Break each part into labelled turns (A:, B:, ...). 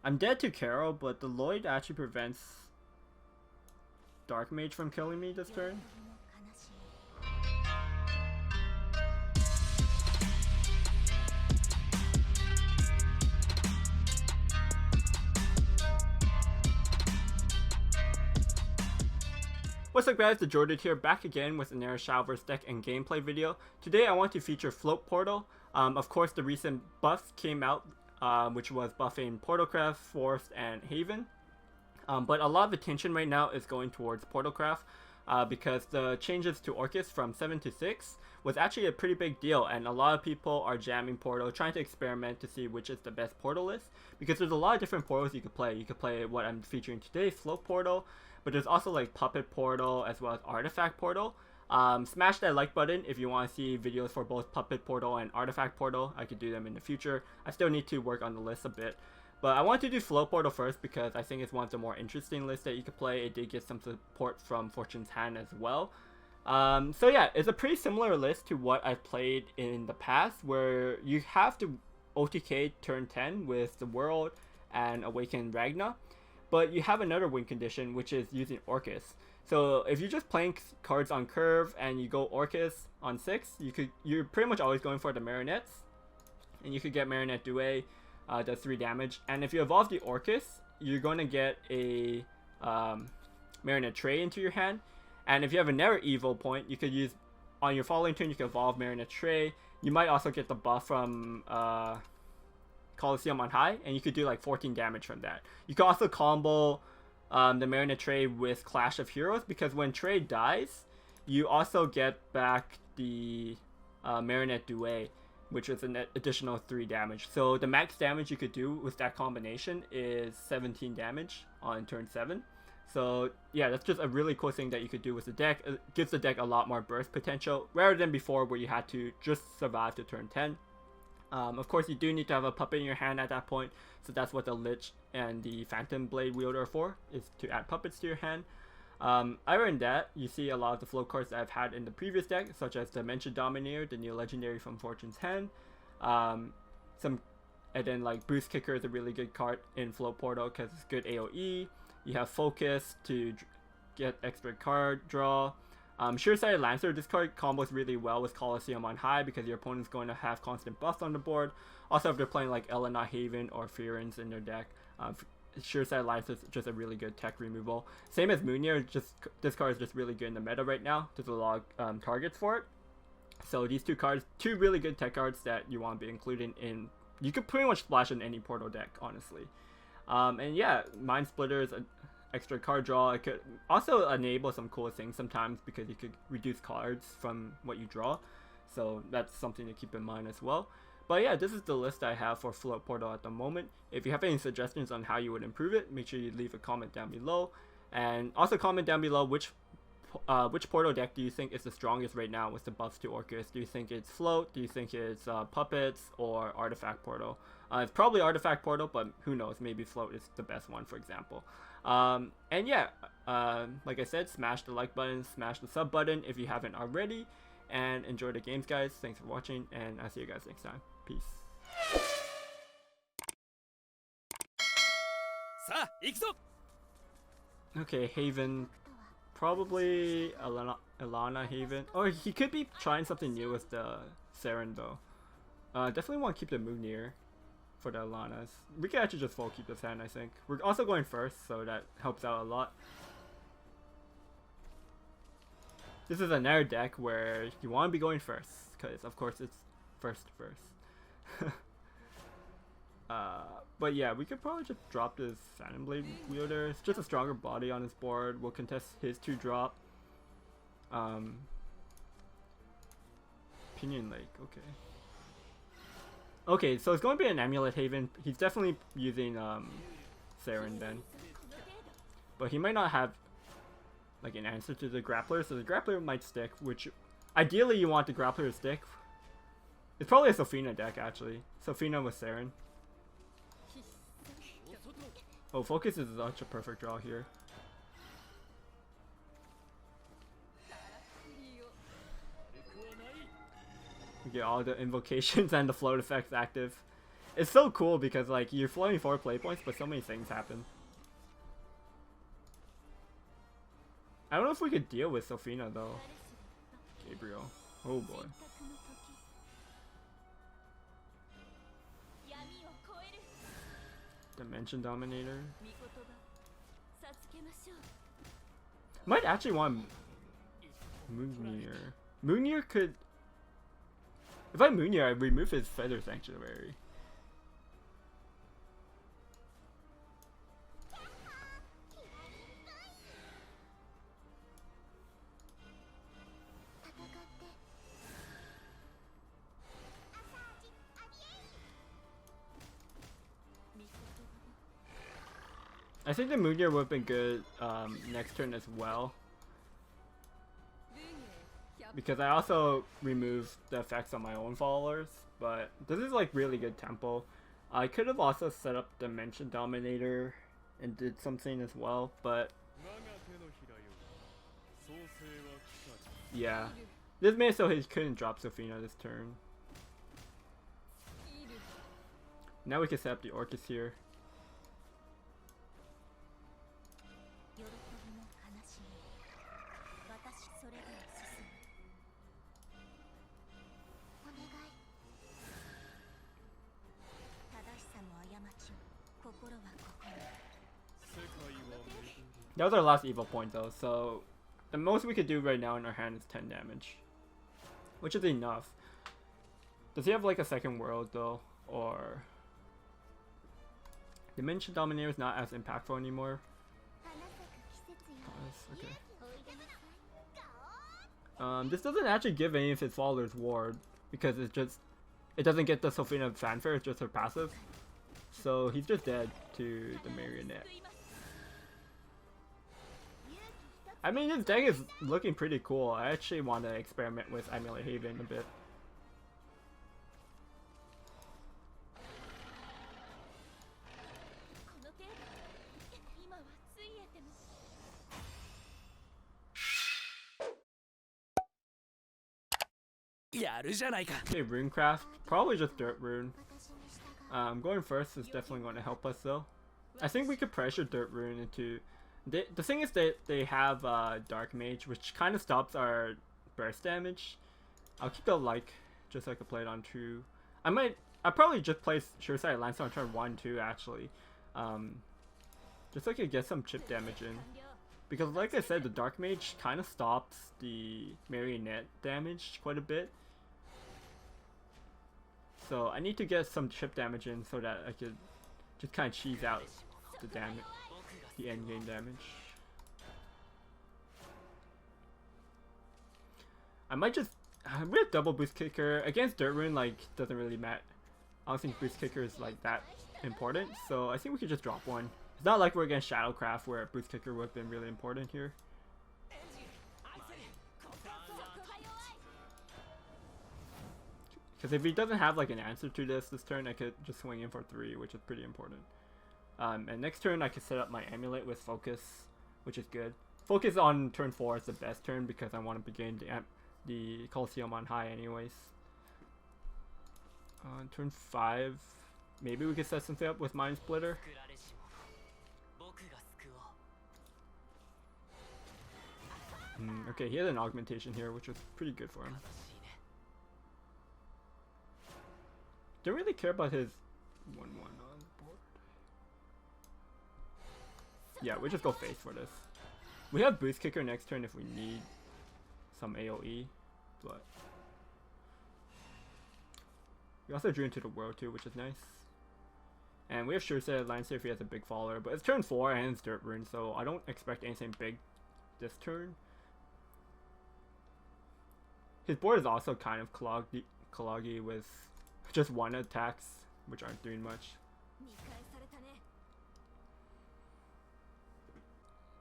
A: I'm dead to Carol, but the Lloyd actually prevents Dark Mage from killing me this turn. What's up guys, TheJordude here, back again with another Shadowverse deck and gameplay video. Today I want to feature Float Portal. Of course the recent buff came out, which was buffing Portalcraft, Forest, and Haven. But a lot of attention right now is going towards Portalcraft because the changes to Orchis from 7 to 6 was actually a pretty big deal, and a lot of people are jamming Portal, trying to experiment to see which is the best Portal list, because there's a lot of different Portals you could play. You could play what I'm featuring today, Float Portal, but there's also like Puppet Portal as well as Artifact Portal. Smash that like button if you want to see videos for both Puppet Portal and Artifact Portal. I could do them in the future. I still need to work on the list a bit. But I wanted to do Float Portal first because I think it's one of the more interesting lists that you could play. It did get some support from Fortune's Hand as well. So yeah, it's a pretty similar list to what I've played in the past, where you have to OTK turn 10 with the World and Awaken Ragna. But you have another win condition, which is using Orchis. So if you're just playing cards on curve and you go Orchis on 6, you're pretty much always going for the Marionettes. And you could get Marionette Due, does 3 damage. And if you evolve the Orchis, you're going to get a Marionette Tray into your hand. And if you have another evil point, you could use, on your following turn, you can evolve Marionette Tray. You might also get the buff from Colosseum on High, and you could do like 14 damage from that. You could also combo the Marionette Tray with Clash of Heroes, because when Tray dies, you also get back the Marionette Due, which is an additional 3 damage. So the max damage you could do with that combination is 17 damage on turn 7. So yeah, that's just a really cool thing that you could do with the deck. It gives the deck a lot more burst potential, rather than before where you had to just survive to turn 10. Of course, you do need to have a puppet in your hand at that point, so that's what the Lich and the Phantom Blade Wielder are for, is to add puppets to your hand. Other than that, you see a lot of the float cards that I've had in the previous deck, such as Dimension Dominator, the new legendary from Fortune's Hand. And then like Boost Kicker is a really good card in Float Portal because it's good AoE. You have Focus to get extra card draw. Sure-Sighted Lancer, this card combos really well with Colosseum on High because your opponent's going to have constant buffs on the board. Also, if they're playing like Amulet Haven or Fearens in their deck, Sure-Sighted Lancer is just a really good tech removal. Same as Moonir, this card is just really good in the meta right now. There's a lot of targets for it. So these two cards, two really good tech cards that you want to be including in. You could pretty much splash in any Portal deck, honestly. And yeah, Mind Splitter is an extra card draw. It could also enable some cool things sometimes because you could reduce cards from what you draw. So that's something to keep in mind as well. But yeah, this is the list I have for Float Portal at the moment. If you have any suggestions on how you would improve it, make sure you leave a comment down below. And also comment down below which Portal deck do you think is the strongest right now with the buffs to Orchis. Do you think it's Float? Do you think it's Puppets or Artifact Portal? It's probably Artifact Portal, but who knows, maybe Float is the best one, for example. And yeah, like I said, smash the like button, smash the sub button if you haven't already, and enjoy the games, guys. Thanks for watching, and I'll see you guys next time. Peace. Okay, Haven. Probably Alana Haven. Or he could be trying something new with the Saren though. Definitely want to keep the Moonir for the Alanas. We can actually just full keep this hand, I think. We're also going first, so that helps out a lot. This is another deck where you want to be going first, because of course it's first. But yeah, we could probably just drop this Phantom Blade Wielder. It's just a stronger body on his board. We'll contest his 2-drop. Pinion Lake, okay. Okay, so it's going to be an Amulet Haven. He's definitely using Saren then. But he might not have like an answer to the Grappler, so the Grappler might stick, which ideally you want the Grappler to stick. It's probably a Sophina deck actually. Sophina with Saren. Oh, Focus is such a perfect draw here. We get all the invocations and the float effects active. It's so cool because like you're floating 4 play points, but so many things happen. I don't know if we could deal with Sophina though. Gabriel. Oh boy. Dimension Dominator. Might actually want Moonir. Moonir could... If I Moonir, I remove his Feather Sanctuary. I think the Moonir would have been good next turn as well. Because I also removed the effects on my own followers. But this is like really good tempo. I could have also set up Dimension Dominator and did something as well. But yeah. This made it so he couldn't drop Sophina this turn. Now we can set up the Orchis here. That was our last evil point though, so the most we could do right now in our hand is 10 damage. Which is enough. Does he have like a second world though? Or... Dimension Dominator is not as impactful anymore. Okay. This doesn't actually give any of his followers ward. Because it doesn't get the Sophina fanfare, it's just her passive. So he's just dead to the Marionette. I mean, his deck is looking pretty cool. I actually want to experiment with Amulet Haven a bit. Okay, Runecraft. Probably just Dirt Rune. Going first is definitely going to help us though. I think we could pressure Dirt Rune into... The thing is that they have Dark Mage, which kind of stops our burst damage. I'll keep it like, just so I can play it on 2. I'll probably just play Sureside Lancer on turn 1 too, actually. Just so I can get some chip damage in. Because like I said, the Dark Mage kind of stops the Marionette damage quite a bit. So I need to get some chip damage in so that I could just kind of cheese out the damage. The end game damage. I might just... we have double Boost Kicker. Against Dirt Rune, like, doesn't really matter. I don't think Boost Kicker is, like, that important. So I think we could just drop one. It's not like we're against Shadowcraft where Boost Kicker would have been really important here. Because if he doesn't have, like, an answer to this turn, I could just swing in for 3, which is pretty important. And next turn I can set up my Amulet with Focus, which is good. Focus on turn 4 is the best turn because I want to begin the Colosseum on high anyways. On turn 5, maybe we could set something up with Mind Splitter. Okay, he had an augmentation here, which was pretty good for him. Don't really care about his 1/1 on board. Yeah, we just go face for this. We have Boost Kicker next turn if we need some AoE, but we also drew into the world too, which is nice. And we have Sureside Lancer if he has a big follower, but it's turn 4 and it's Dirt Rune, so I don't expect anything big this turn. His board is also kind of cloggy with just 1 attacks, which aren't doing much.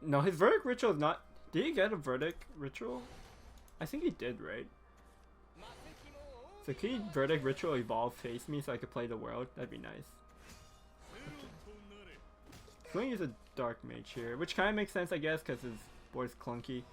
A: No, his Verdict Ritual is not... Did he get a Verdict Ritual? I think he did, right? So can he Verdict Ritual evolve face me so I could play the world? That'd be nice. Okay. So I'm gonna use a Dark Mage here, which kind of makes sense, I guess, because his board's clunky.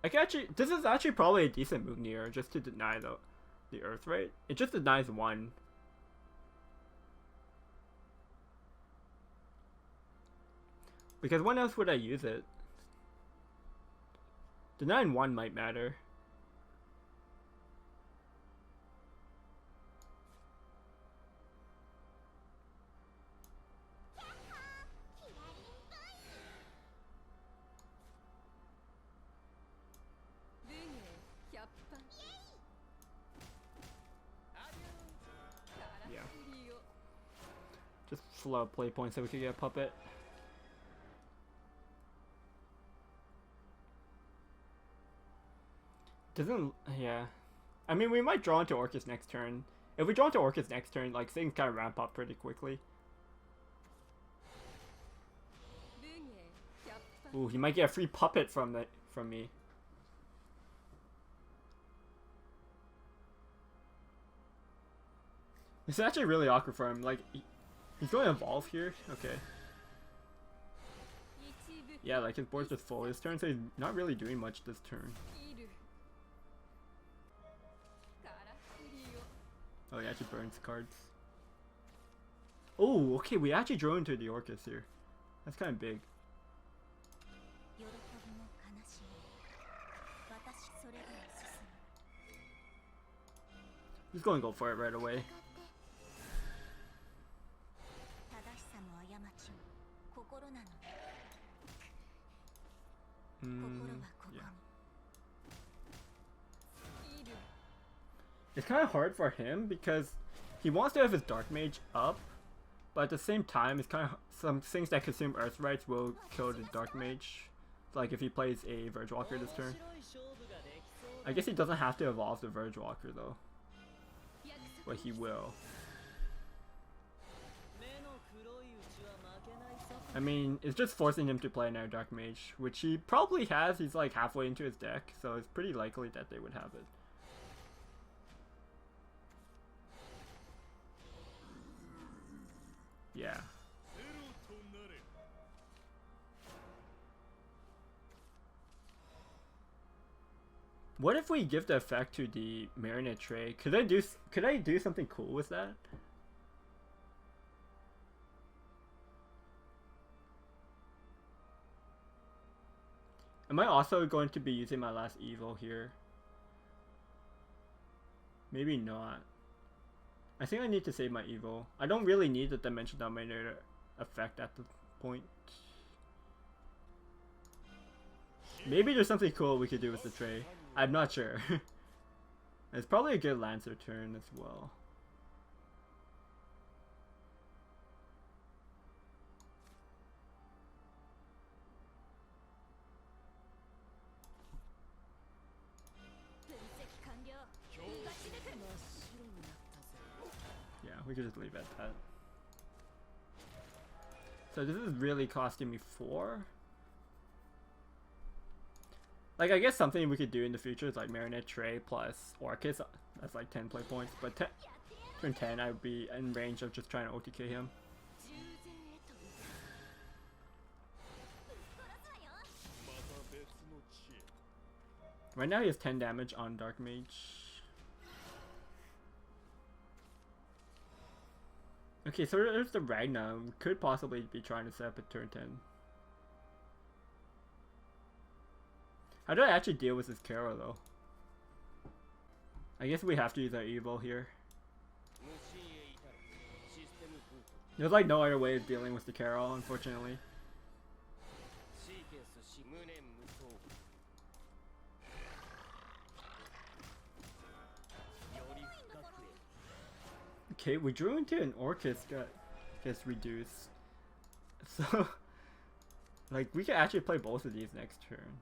A: I can actually... This is actually probably a decent Moonir, just to deny the the Earth Rate. It just denies 1. Because when else would I use it? Denying 1 might matter. Yeah. Just slow play points so we could get a puppet. Doesn't, yeah. I mean, we might draw into Orchis next turn. If we draw into Orchis next turn, like, things kind of ramp up pretty quickly. Ooh, he might get a free puppet from me. It's actually really awkward for him. Like, he's going to evolve here. Okay. Yeah, like his board's just full this turn, so he's not really doing much this turn. Oh, he actually burns cards. Oh, okay, we actually drew into the Orchis here. That's kind of big. He's going to go for it right away. Yeah. It's kind of hard for him because he wants to have his Dark Mage up, but at the same time, it's kind of some things that consume Earth Rights will kill the Dark Mage. Like if he plays a Verge Walker this turn. I guess he doesn't have to evolve the Verge Walker though, but he will. I mean, it's just forcing him to play another Dark Mage, which he probably has. He's like halfway into his deck, so it's pretty likely that they would have it. Yeah. What if we give the effect to the Marionette tray? Could I do something cool with that? Am I also going to be using my last evil here? Maybe not. I think I need to save my evil. I don't really need the Dimension Dominator effect at the point. Maybe there's something cool we could do with the tray. I'm not sure. It's probably a good Lancer turn as well. Yeah, we could just leave it at that. So this is really costing me 4. Like, I guess something we could do in the future is like Marionette Tray plus Orchis. That's like 10 play points. But turn 10, I would be in range of just trying to OTK him. Right now he has 10 damage on Dark Mage. Okay, so there's the Ragna. We could possibly be trying to set up a turn 10. How do I actually deal with this Kara though? I guess we have to use our evil here. There's like no other way of dealing with the Carol, unfortunately. Okay, we drew into an Orchis, gets reduced. So, like, we can actually play both of these next turn.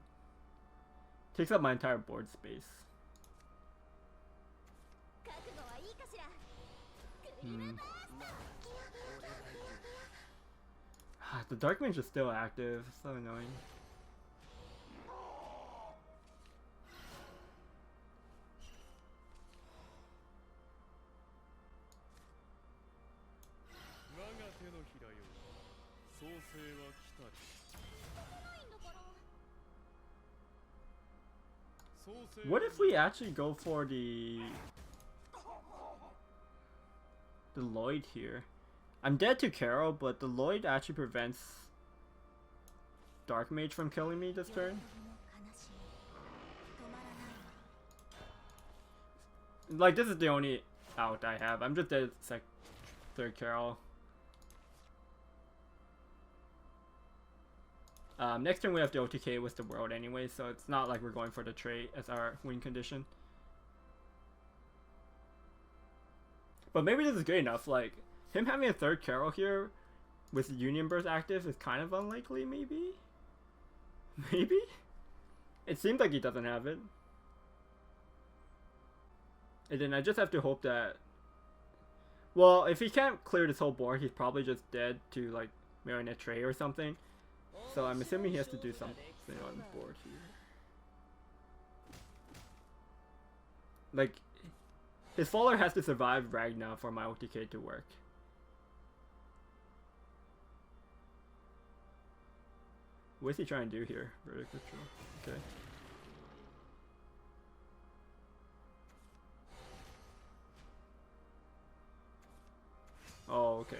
A: Takes up my entire board space. The Dark Mage is still active, so annoying. What if we actually go for the the Lloyd here. I'm dead to Carol, but the Lloyd actually prevents Dark Mage from killing me this turn. Like, this is the only out I have. I'm just dead third Carol. Next turn we have the OTK with the world anyway, so it's not like we're going for the trait as our win condition. But maybe this is good enough. Like, him having a third Carol here with Union Burst active is kind of unlikely, maybe? Maybe? It seems like he doesn't have it. And then I just have to hope that... Well, if he can't clear this whole board, he's probably just dead to, like, Marionette Tray or something. So I'm assuming he has to do something on the board here. Like, his Faller has to survive Ragna for my OTK to work. What is he trying to do here? Vertical control. Okay. Oh, okay.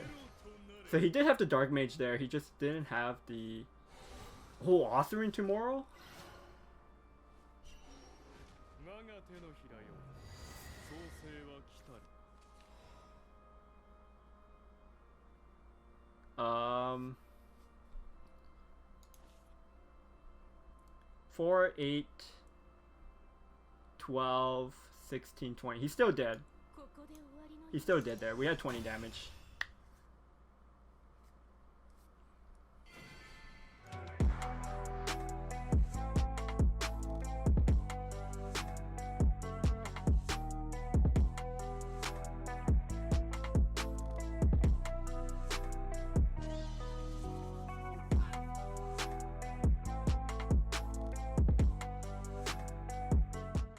A: So he did have the Dark Mage there, he just didn't have the... Oh, Authoring tomorrow? Um... 4, 8, 12, 16, 20. He's still dead. He's still dead there. We had 20 damage.